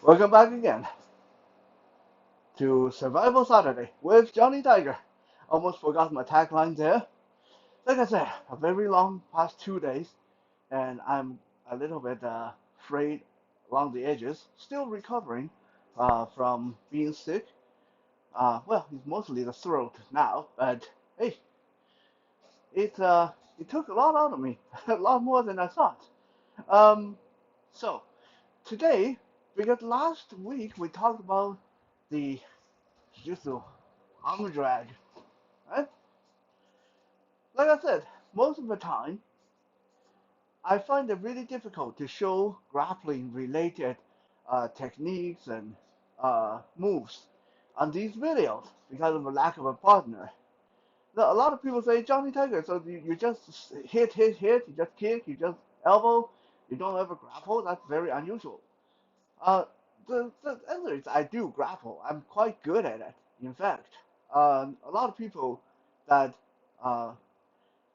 Welcome back again to Survival Saturday with Johnny Tiger. Almost forgot my tagline there. Like I said, a very long past 2 days, and I'm a little bit frayed along the edges. Still recovering from being sick. Well, it's mostly the throat now, but hey, it took a lot out of me, a lot more than I thought. Um, so today, because last week we talked about the jiu-jitsu arm drag, right? Like I said, most of the time, I find it really difficult to show grappling related techniques and moves on these videos because of a lack of a partner. Now, a lot of people say, Johnny Tiger, so you just hit, you just kick, you just elbow, you don't ever grapple. That's very unusual. Uh, the answer is I do grapple. I'm quite good at it. In fact, a lot of people that uh,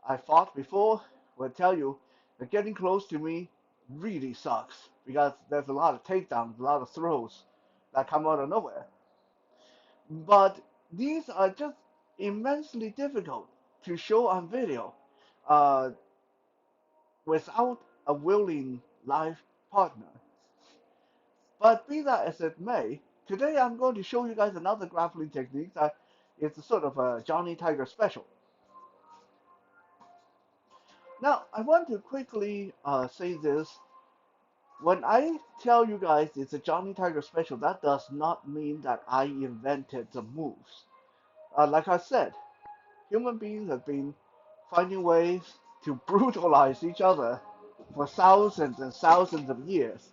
I fought before will tell you that getting close to me really sucks because there's a lot of takedowns, a lot of throws that come out of nowhere. But these are just immensely difficult to show on video uh, without a willing live partner. But be that as it may, today I'm going to show you guys another grappling technique that is sort of a Johnny Tiger special. Now, I want to quickly say this. When I tell you guys it's a Johnny Tiger special, that does not mean that I invented the moves. Like I said, human beings have been finding ways to brutalize each other for thousands and thousands of years.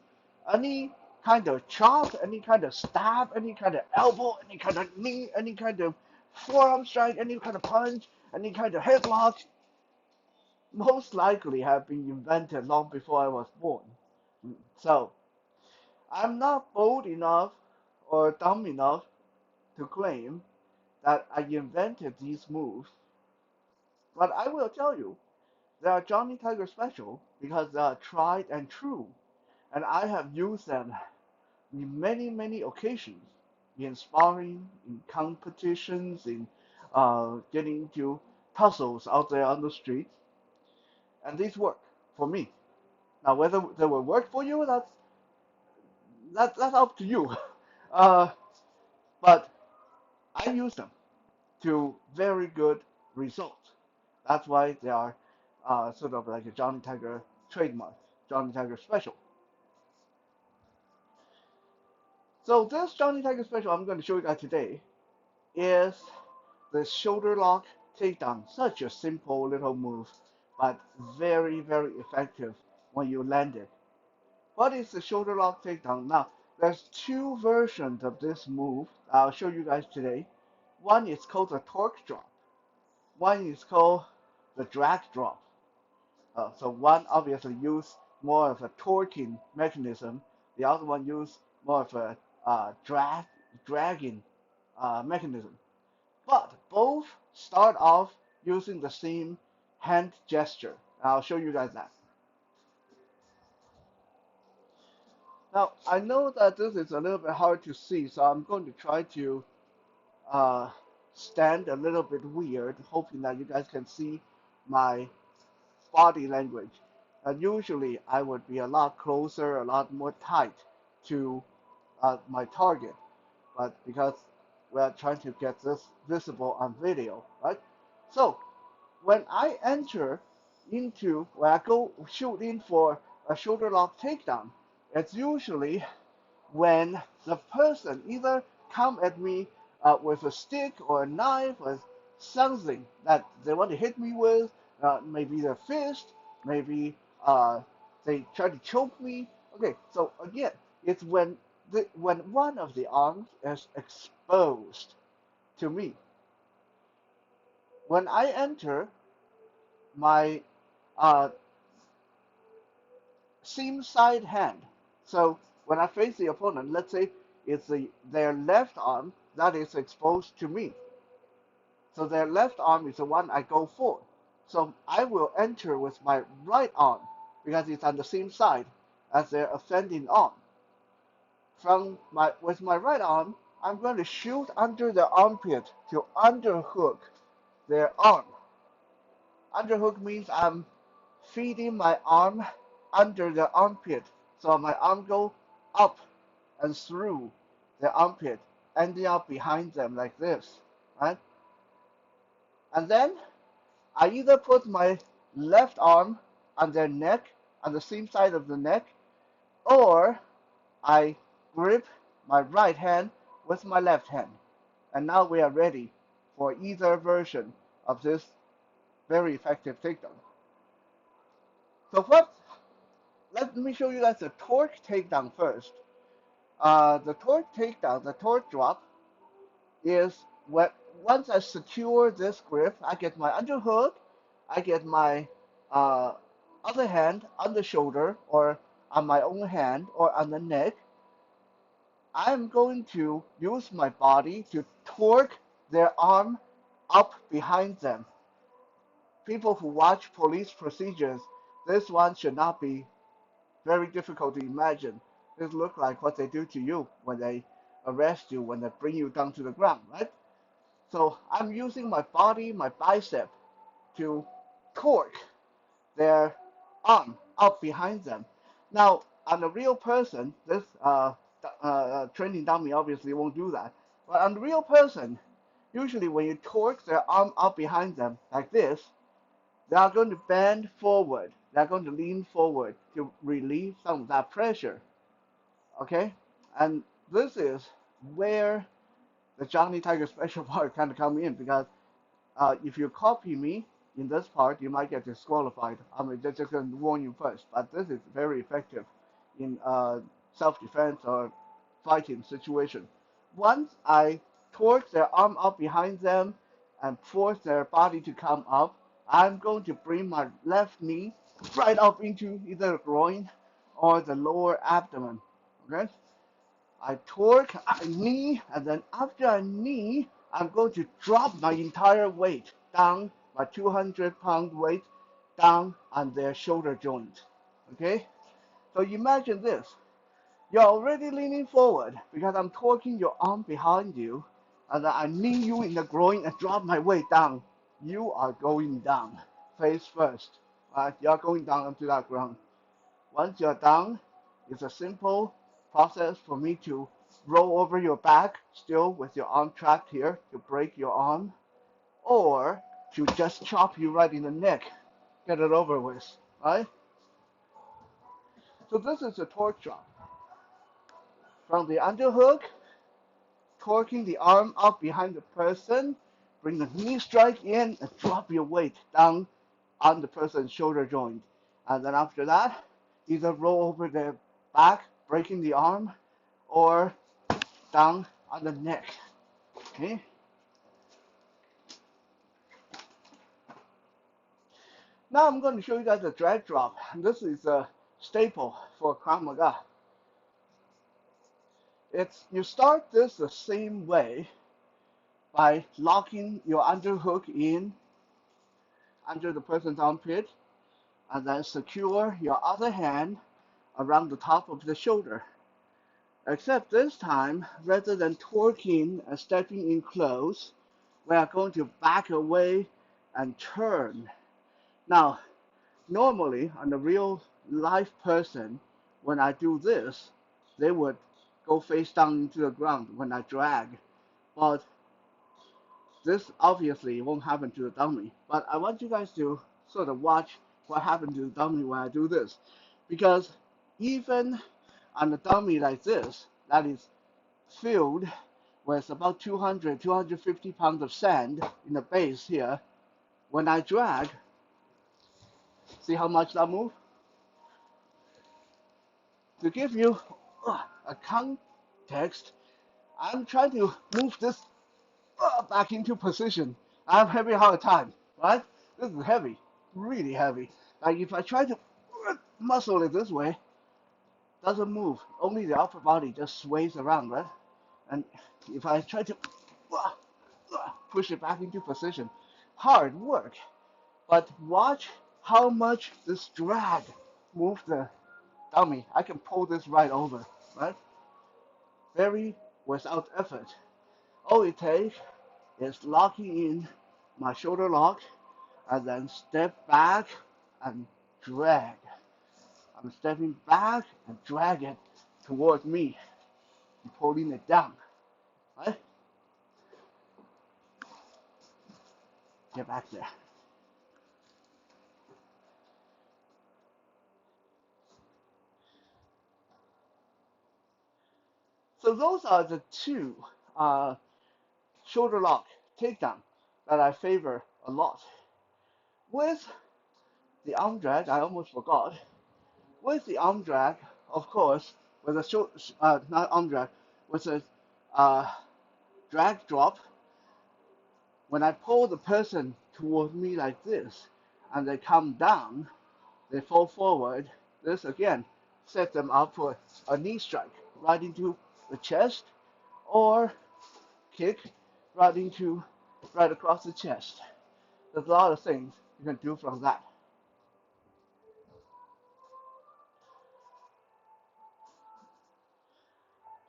Any kind of chop, any kind of stab, any kind of elbow, any kind of knee, any kind of forearm strike, any kind of punch, any kind of headlock, most likely have been invented long before I was born. So, I'm not bold enough or dumb enough to claim that I invented these moves, but I will tell you they are Johnny Tiger special because they are tried and true, and I have used them in many occasions in sparring, in competitions, in getting into tussles out there on the street, and these work for me. Now, whether they will work for you, that's up to you. Uh, but I use them to very good results. That's why they are sort of like a Johnny Tiger trademark, Johnny Tiger special. So this Johnny Tiger special I'm going to show you guys today is the shoulder lock takedown. Such a simple little move, but very effective when you land it. What is the shoulder lock takedown? Now, there's two versions of this move I'll show you guys today. One is called the torque drop. One is called the drag drop. So one obviously use more of a torquing mechanism. The other one use more of a dragging mechanism. But both start off using the same hand gesture. I'll show you guys that. Now, I know that this is a little bit hard to see, so I'm going to try to uh, stand a little bit weird, hoping that you guys can see my body language. And usually I would be a lot closer, a lot more tight to my target, but because we're trying to get this visible on video, right? So when I enter when I go shoot in for a shoulder lock takedown, it's usually when the person either come at me with a stick or a knife or something that they want to hit me with, maybe their fist, maybe they try to choke me. Okay, so again, it's when one of the arms is exposed to me. When I enter my uh, same side hand, so when I face the opponent, let's say it's their left arm that is exposed to me. So their left arm is the one I go for. So I will enter with my right arm because it's on the same side as their offending arm. with my right arm, I'm going to shoot under the armpit to underhook their arm. Underhook means I'm feeding my arm under the armpit. So my arm go up and through the armpit, ending up behind them like this, right? And then I either put my left arm on their neck, on the same side of the neck, or I grip my right hand with my left hand. And now we are ready for either version of this very effective takedown. So let me show you guys the torque takedown first. The torque takedown, the torque drop, is when once I secure this grip, I get my underhook, I get my uh, other hand on the shoulder or on my own hand or on the neck. I'm going to use my body to torque their arm up behind them. People who watch police procedures, this one should not be very difficult to imagine. This looks like what they do to you when they arrest you, when they bring you down to the ground, right? So I'm using my body, my bicep, to torque their arm up behind them. Now, on a real person, this training dummy obviously won't do that. But on a real person, usually when you torque their arm up behind them like this, they are going to bend forward. They're going to lean forward to relieve some of that pressure. Okay? And this is where the Johnny Tiger special part kind of come in, because if you copy me in this part, you might get disqualified. I mean, just going to warn you first. But this is very effective in self-defense or fighting situation. Once I torque their arm up behind them and force their body to come up, I'm going to bring my left knee right up into either the groin or the lower abdomen. Okay? I torque, I knee, and then after I knee, I'm going to drop my entire weight down, my 200-pound weight down on their shoulder joint. Okay? So imagine this. You're already leaning forward because I'm torquing your arm behind you, and then I knee you in the groin and drop my weight down. You are going down, face first. Right? You're going down onto that ground. Once you're down, it's a simple process for me to roll over your back, still with your arm trapped here, to break your arm, or to just chop you right in the neck, get it over with, right? So this is a torque drop. From the underhook, torquing the arm up behind the person, bring the knee strike in and drop your weight down on the person's shoulder joint. And then after that, either roll over their back, breaking the arm, or down on the neck. Okay? Now I'm going to show you guys a drag drop. This is a staple for Krav Maga. You start this the same way by locking your underhook in under the person's armpit, and then secure your other hand around the top of the shoulder. Except this time, rather than torquing and stepping in close, we are going to back away and turn. Now, normally, on a real life person, when I do this, they would go face down into the ground when I drag. But this obviously won't happen to the dummy. But I want you guys to sort of watch what happens to the dummy when I do this. Because even on a dummy like this, that is filled with about 200, 250 pounds of sand in the base here, when I drag, see how much that moves? To give you a context, I'm trying to move this back into position. I'm having a hard time, right? This is heavy, really heavy. Like if I try to muscle it this way, doesn't move. Only the upper body just sways around, right? And if I try to push it back into position, hard work. But watch how much this drag moves the dummy. I can pull this right over, right? very without effort. All it takes is locking in my shoulder lock and then step back and drag. I'm stepping back and drag it towards me and pulling it down. Right? Get back there. So those are the two uh, shoulder lock takedown that I favor a lot. With the arm drag, I almost forgot. With the arm drag, of course, with a not arm drag, with a uh, drag drop, when I pull the person toward me like this, and they come down, they fall forward, this again sets them up for a knee strike right into the chest or kick right across the chest. There's a lot of things you can do from that.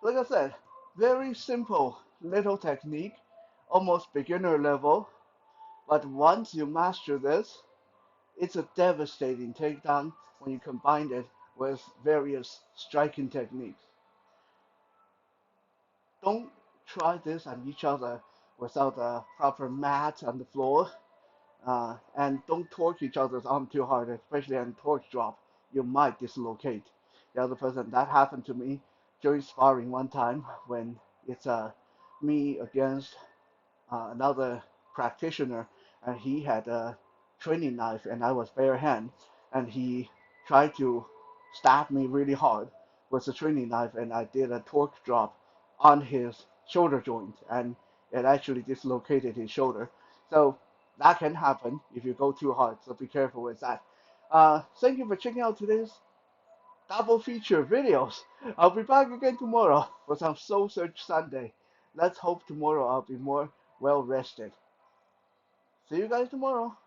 Like I said, very simple little technique, almost beginner level, but once you master this, it's a devastating takedown when you combine it with various striking techniques. Don't try this on each other without a proper mat on the floor. And don't torque each other's arm too hard, especially on torque drop. You might dislocate the other person. That happened to me during sparring one time when it's me against another practitioner, and he had a training knife, and I was bare hand, and he tried to stab me really hard with the training knife, and I did a torque drop on his shoulder joint, and it actually dislocated his shoulder. So that can happen if you go too hard. So be careful with that. Thank you for checking out today's double feature videos. I'll be back again tomorrow for some Soul Search Sunday. Let's hope tomorrow I'll be more well rested. See you guys tomorrow.